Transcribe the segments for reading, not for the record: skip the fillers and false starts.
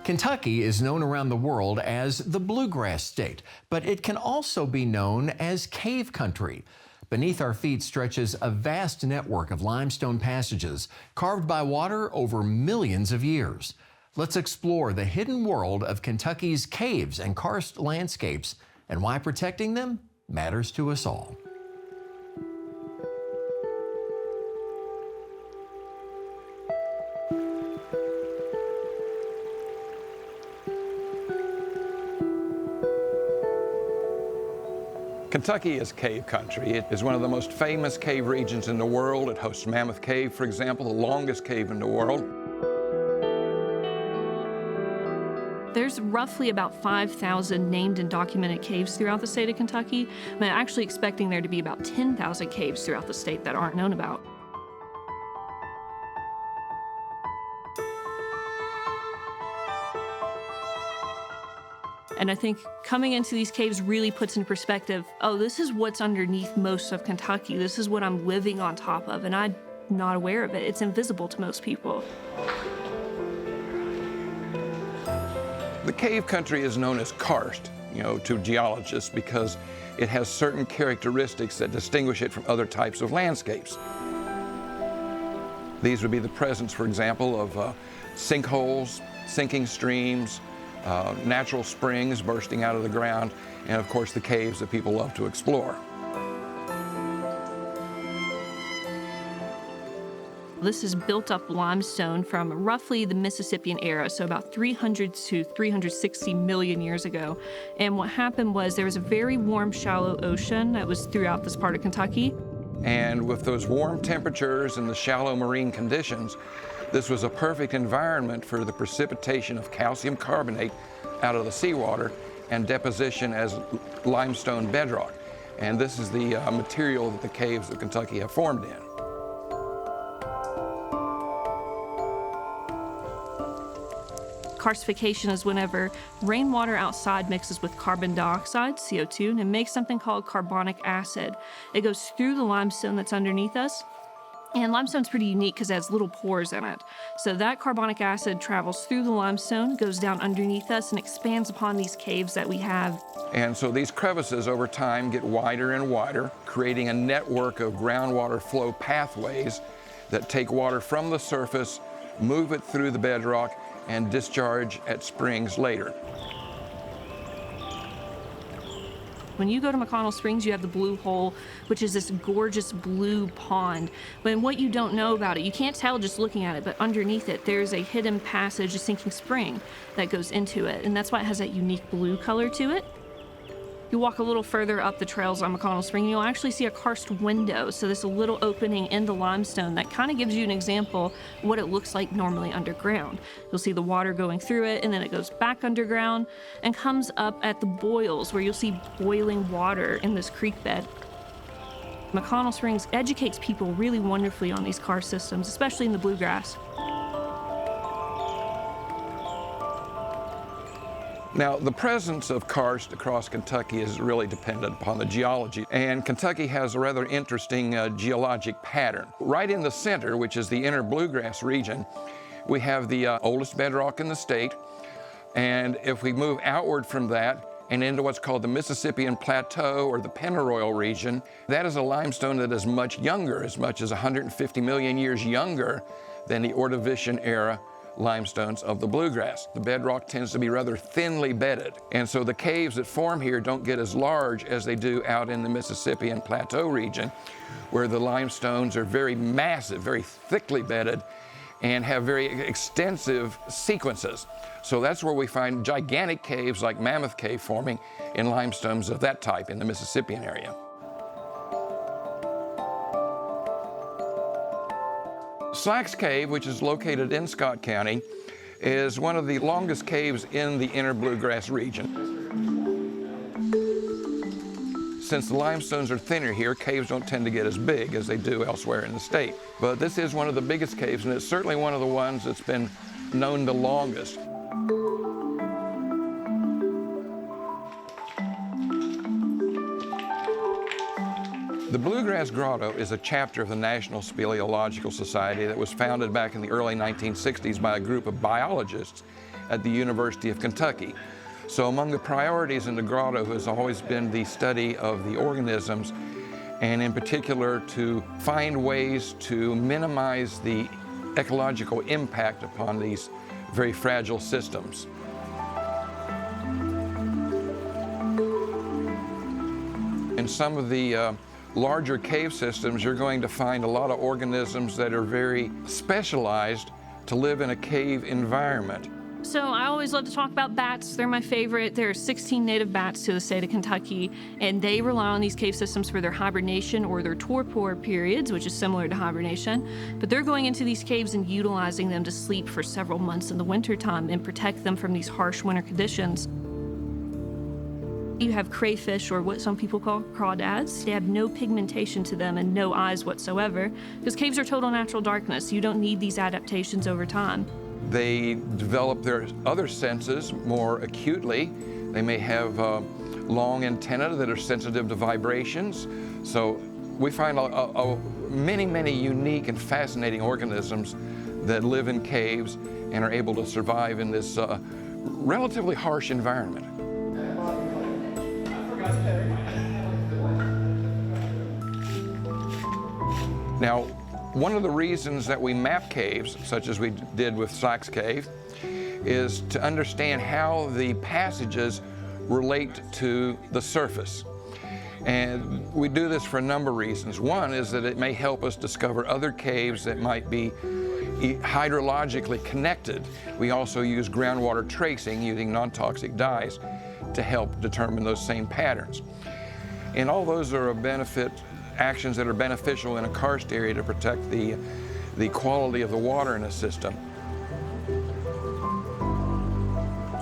Kentucky is known around the world as the Bluegrass State, but it can also be known as cave country. Beneath our feet stretches a vast network of limestone passages carved by water over millions of years. Let's explore the hidden world of Kentucky's caves and karst landscapes and why protecting them matters to us all. Kentucky is cave country. It is one of the most famous cave regions in the world. It hosts Mammoth Cave, for example, the longest cave in the world. There's roughly about 5,000 named and documented caves throughout the state of Kentucky. I'm actually expecting there to be about 10,000 caves throughout the state that aren't known about. And I think coming into these caves really puts in perspective, oh, this is what's underneath most of Kentucky. This is what I'm living on top of, and I'm not aware of it. It's invisible to most people. The cave country is known as karst, to geologists because it has certain characteristics that distinguish it from other types of landscapes. These would be the presence, for example, of sinkholes, sinking streams, natural springs bursting out of the ground, and of course the caves that people love to explore. This is built up limestone from roughly the Mississippian era, so about 300 to 360 million years ago. And what happened was there was a very warm, shallow ocean that was throughout this part of Kentucky. And with those warm temperatures and the shallow marine conditions, this was a perfect environment for the precipitation of calcium carbonate out of the seawater and deposition as limestone bedrock. And this is the material that the caves of Kentucky have formed in. Karstification is whenever rainwater outside mixes with carbon dioxide, CO2, and it makes something called carbonic acid. It goes through the limestone that's underneath us. And limestone's pretty unique because it has little pores in it. So that carbonic acid travels through the limestone, goes down underneath us, and expands upon these caves that we have. And so these crevices over time get wider and wider, creating a network of groundwater flow pathways that take water from the surface, move it through the bedrock, and discharge at springs later. When you go to McConnell Springs, you have the Blue Hole, which is this gorgeous blue pond. But what you don't know about it, you can't tell just looking at it, but underneath it, there's a hidden passage, a sinking spring that goes into it. And that's why it has that unique blue color to it. You walk a little further up the trails on McConnell Spring, and you'll actually see a karst window. So there's a little opening in the limestone that kind of gives you an example of what it looks like normally underground. You'll see the water going through it, and then it goes back underground and comes up at the boils, where you'll see boiling water in this creek bed. McConnell Springs educates people really wonderfully on these karst systems, especially in the bluegrass. Now, the presence of karst across Kentucky is really dependent upon the geology, and Kentucky has a rather interesting geologic pattern. Right in the center, which is the inner bluegrass region, we have the oldest bedrock in the state, and if we move outward from that and into what's called the Mississippian Plateau or the Pennyroyal region, that is a limestone that is much younger, as much as 150 million years younger than the Ordovician era limestones of the bluegrass. The bedrock tends to be rather thinly bedded, and so the caves that form here don't get as large as they do out in the Mississippian Plateau region, where the limestones are very massive, very thickly bedded, and have very extensive sequences. So that's where we find gigantic caves like Mammoth Cave forming in limestones of that type in the Mississippian area. Slacks Cave, which is located in Scott County, is one of the longest caves in the inner bluegrass region. Since the limestones are thinner here, caves don't tend to get as big as they do elsewhere in the state. But this is one of the biggest caves, and it's certainly one of the ones that's been known the longest. The Bluegrass Grotto is a chapter of the National Speleological Society that was founded back in the early 1960s by a group of biologists at the University of Kentucky. So among the priorities in the grotto has always been the study of the organisms, and in particular to find ways to minimize the ecological impact upon these very fragile systems. In some of the larger cave systems, you're going to find a lot of organisms that are very specialized to live in a cave environment. So I always love to talk about bats. They're my favorite. There are 16 native bats to the state of Kentucky, and they rely on these cave systems for their hibernation or their torpor periods, which is similar to hibernation. But they're going into these caves and utilizing them to sleep for several months in the wintertime and protect them from these harsh winter conditions. You have crayfish, or what some people call crawdads. They have no pigmentation to them and no eyes whatsoever, because caves are total natural darkness. You don't need these adaptations over time. They develop their other senses more acutely. They may have long antennae that are sensitive to vibrations. So we find many unique and fascinating organisms that live in caves and are able to survive in this relatively harsh environment. Now, one of the reasons that we map caves, such as we did with Sykes Cave, is to understand how the passages relate to the surface. And we do this for a number of reasons. One is that it may help us discover other caves that might be hydrologically connected. We also use groundwater tracing using non-toxic dyes to help determine those same patterns. And all those are actions that are beneficial in a karst area to protect the quality of the water in a system.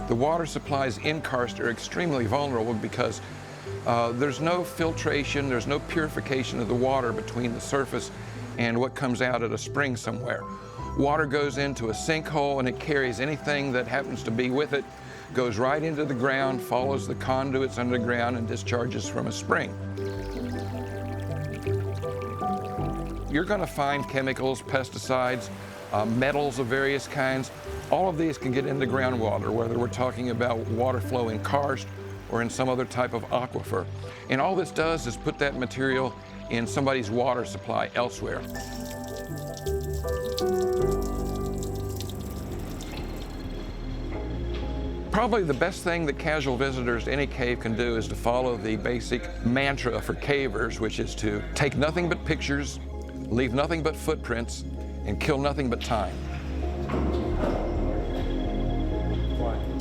The water supplies in karst are extremely vulnerable because there's no filtration, there's no purification of the water between the surface and what comes out at a spring somewhere. Water goes into a sinkhole and it carries anything that happens to be with it, goes right into the ground, follows the conduits underground, and discharges from a spring. You're going to find chemicals, pesticides, metals of various kinds. All of these can get into groundwater, whether we're talking about water flow in karst or in some other type of aquifer. And all this does is put that material in somebody's water supply elsewhere. Probably the best thing that casual visitors to any cave can do is to follow the basic mantra for cavers, which is to take nothing but pictures, leave nothing but footprints, and kill nothing but time.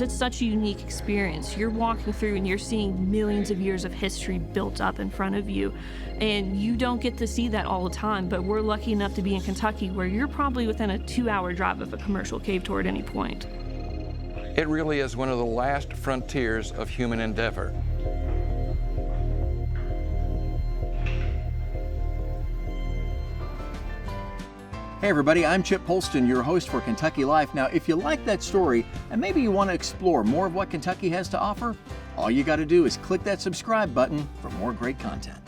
It's such a unique experience. You're walking through and you're seeing millions of years of history built up in front of you. And you don't get to see that all the time, but we're lucky enough to be in Kentucky where you're probably within a 2-hour drive of a commercial cave tour at any point. It really is one of the last frontiers of human endeavor. Hey everybody, I'm Chip Polston, your host for Kentucky Life. Now, if you like that story and maybe you want to explore more of what Kentucky has to offer, all you got to do is click that subscribe button for more great content.